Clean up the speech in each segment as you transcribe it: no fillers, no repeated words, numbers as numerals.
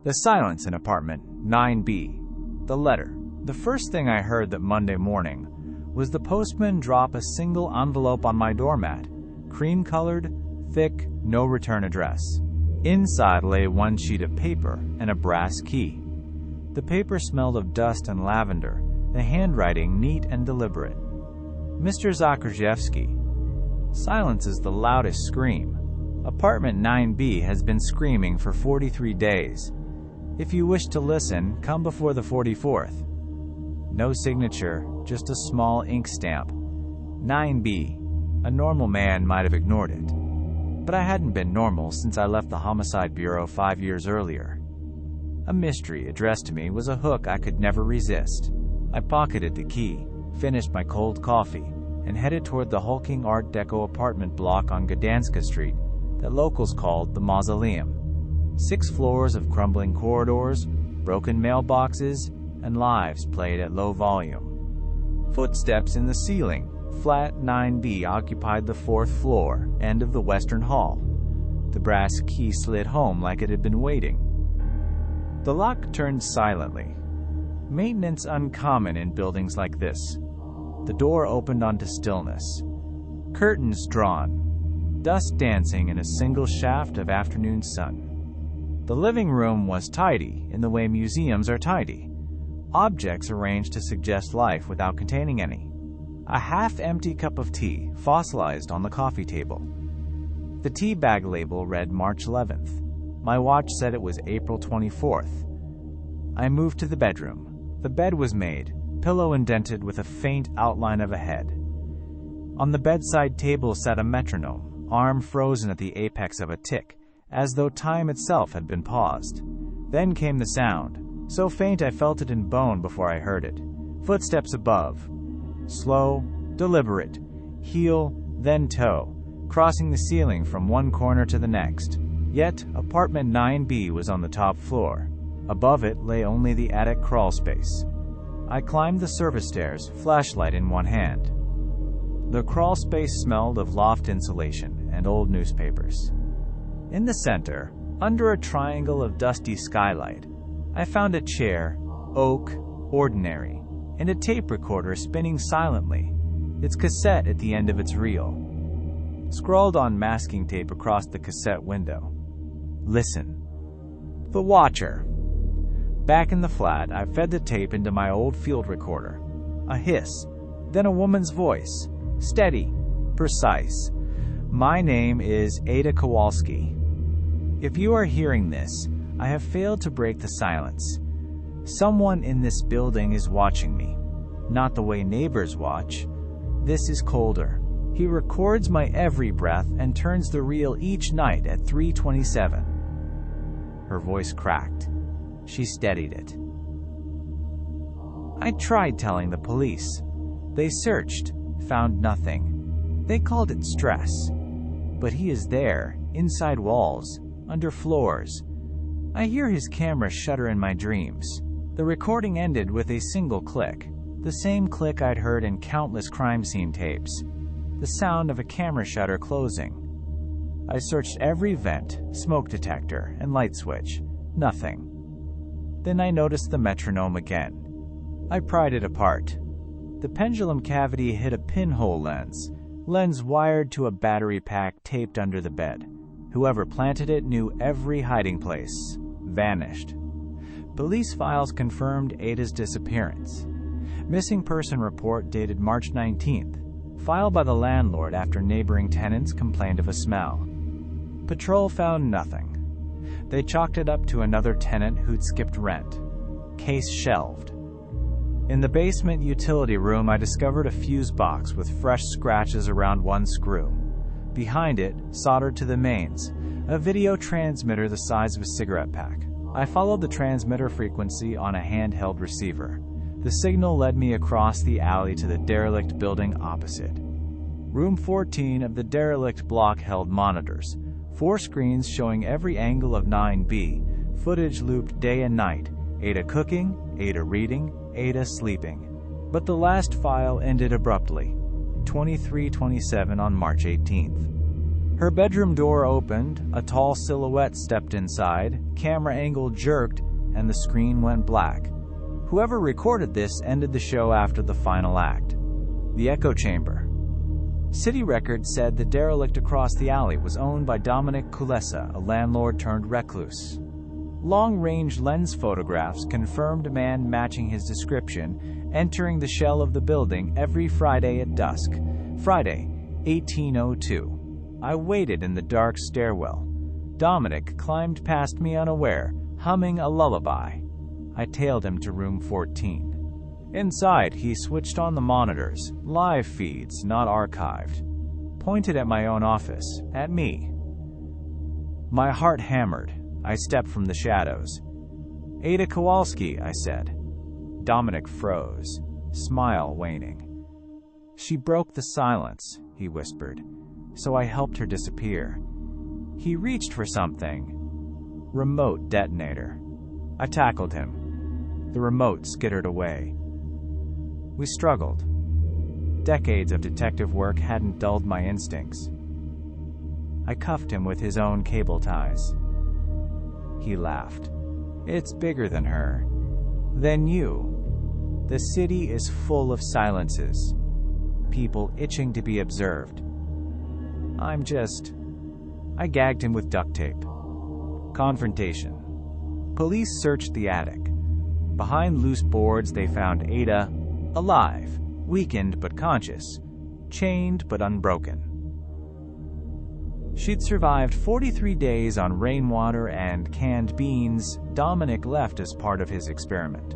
The silence in apartment 9B. The letter. The first thing I heard that Monday morning was the postman drop a single envelope on my doormat, cream-colored, thick, no return address. Inside lay one sheet of paper and a brass key. The paper smelled of dust and lavender, the handwriting neat and deliberate. Mr. Zakrzewski. Silence is the loudest scream. Apartment 9B has been screaming for 43 days. If you wish to listen, come before the 44th. No signature, just a small ink stamp. 9B. A normal man might have ignored it. But I hadn't been normal since I left the Homicide Bureau 5 years earlier. A mystery addressed to me was a hook I could never resist. I pocketed the key, finished my cold coffee, and headed toward the hulking Art Deco apartment block on Gdanska Street that locals called the Mausoleum. 6 floors of crumbling corridors, broken mailboxes, and lives played at low volume. Footsteps in the ceiling. Flat 9B occupied the 4th floor, end of the western hall. The brass key slid home like it had been waiting. The lock turned silently. Maintenance uncommon in buildings like this. The door opened onto stillness. Curtains drawn. Dust dancing in a single shaft of afternoon sun. The living room was tidy, in the way museums are tidy. Objects arranged to suggest life without containing any. A half-empty cup of tea, fossilized on the coffee table. The tea bag label read March 11th. My watch said it was April 24th. I moved to the bedroom. The bed was made, pillow indented with a faint outline of a head. On the bedside table sat a metronome, arm frozen at the apex of a tick, as though time itself had been paused. Then came the sound, so faint I felt it in bone before I heard it. Footsteps above. Slow, deliberate, heel, then toe, crossing the ceiling from one corner to the next. Yet, apartment 9B was on the top floor. Above it lay only the attic crawl space. I climbed the service stairs, flashlight in one hand. The crawl space smelled of loft insulation and old newspapers. In the center, under a triangle of dusty skylight, I found a chair, oak, ordinary, and a tape recorder spinning silently, its cassette at the end of its reel. Scrawled on masking tape across the cassette window. Listen. The Watcher. Back in the flat, I fed the tape into my old field recorder. A hiss, then a woman's voice, steady, precise. My name is Ada Kowalski. If you are hearing this, I have failed to break the silence. Someone in this building is watching me. Not the way neighbors watch. This is colder. He records my every breath and turns the reel each night at 3:27. Her voice cracked. She steadied it. I tried telling the police. They searched, found nothing. They called it stress. But he is there, inside walls, under floors. I hear his camera shudder in my dreams. The recording ended with a single click, the same click I'd heard in countless crime scene tapes, the sound of a camera shutter closing. I searched every vent, smoke detector, and light switch. Nothing. Then I noticed the metronome again. I pried it apart. The pendulum cavity hid a pinhole lens wired to a battery pack taped under the bed. Whoever planted it knew every hiding place. Vanished. Police files confirmed Ada's disappearance. Missing person report dated March 19th, filed by the landlord after neighboring tenants complained of a smell. Patrol found nothing. They chalked it up to another tenant who'd skipped rent. Case shelved. In the basement utility room, I discovered a fuse box with fresh scratches around one screw. Behind it, soldered to the mains, a video transmitter the size of a cigarette pack. I followed the transmitter frequency on a handheld receiver. The signal led me across the alley to the derelict building opposite. Room 14 of the derelict block held monitors, 4 screens showing every angle of 9B, footage looped day and night, Ada cooking, Ada reading, Ada sleeping. But the last file ended abruptly, 23:27 on March 18th. Her bedroom door opened, a tall silhouette stepped inside, camera angle jerked, and the screen went black. Whoever recorded this ended the show after the final act. The echo chamber. City records said the derelict across the alley was owned by Dominic Kulesa, a landlord turned recluse. Long-range lens photographs confirmed a man matching his description, entering the shell of the building every Friday at dusk. Friday, 1802. I waited in the dark stairwell. Dominic climbed past me unaware, humming a lullaby. I tailed him to room 14. Inside, he switched on the monitors, live feeds, not archived. Pointed at my own office, at me. My heart hammered. I stepped from the shadows. "Ada Kowalski," I said. Dominic froze, smile waning. "She broke the silence," he whispered, so I helped her disappear. He reached for something. Remote detonator. I tackled him. The remote skittered away. We struggled. Decades of detective work hadn't dulled my instincts. I cuffed him with his own cable ties. He laughed. "It's bigger than her. Than you. The city is full of silences. People itching to be observed. I gagged him with duct tape. Confrontation. Police searched the attic. Behind loose boards, they found Ada, alive, weakened but conscious, chained but unbroken. She'd survived 43 days on rainwater and canned beans Dominic left as part of his experiment.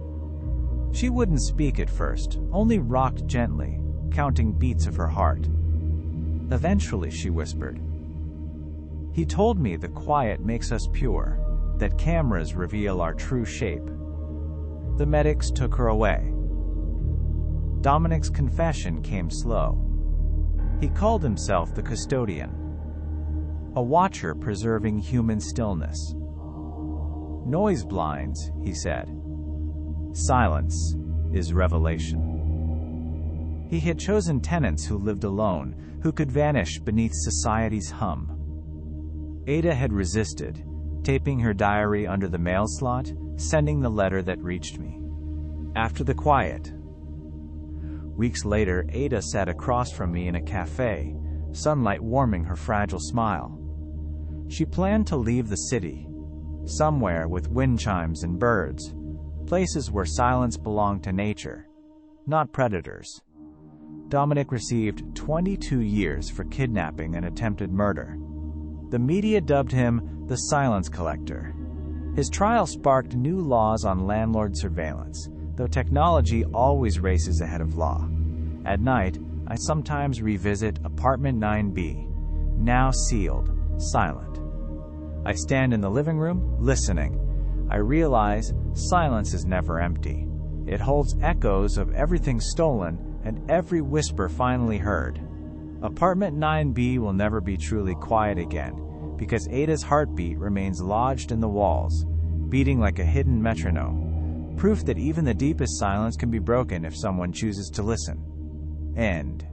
She wouldn't speak at first, only rocked gently, counting beats of her heart. Eventually, she whispered. "He told me the quiet makes us pure, that cameras reveal our true shape." The medics took her away. Dominic's confession came slow. He called himself the custodian, a watcher preserving human stillness. "Noise blinds," he said. "Silence is revelation." He had chosen tenants who lived alone, who could vanish beneath society's hum. Ada had resisted, taping her diary under the mail slot, sending the letter that reached me. After the quiet. Weeks later, Ada sat across from me in a cafe, sunlight warming her fragile smile. She planned to leave the city, somewhere with wind chimes and birds, places where silence belonged to nature, not predators. Dominic received 22 years for kidnapping and attempted murder. The media dubbed him the silence collector. His trial sparked new laws on landlord surveillance, though technology always races ahead of law. At night, I sometimes revisit apartment 9B, now sealed, silent. I stand in the living room, listening. I realize silence is never empty. It holds echoes of everything stolen and every whisper finally heard. Apartment 9B will never be truly quiet again, because Ada's heartbeat remains lodged in the walls, beating like a hidden metronome. Proof that even the deepest silence can be broken if someone chooses to listen. End.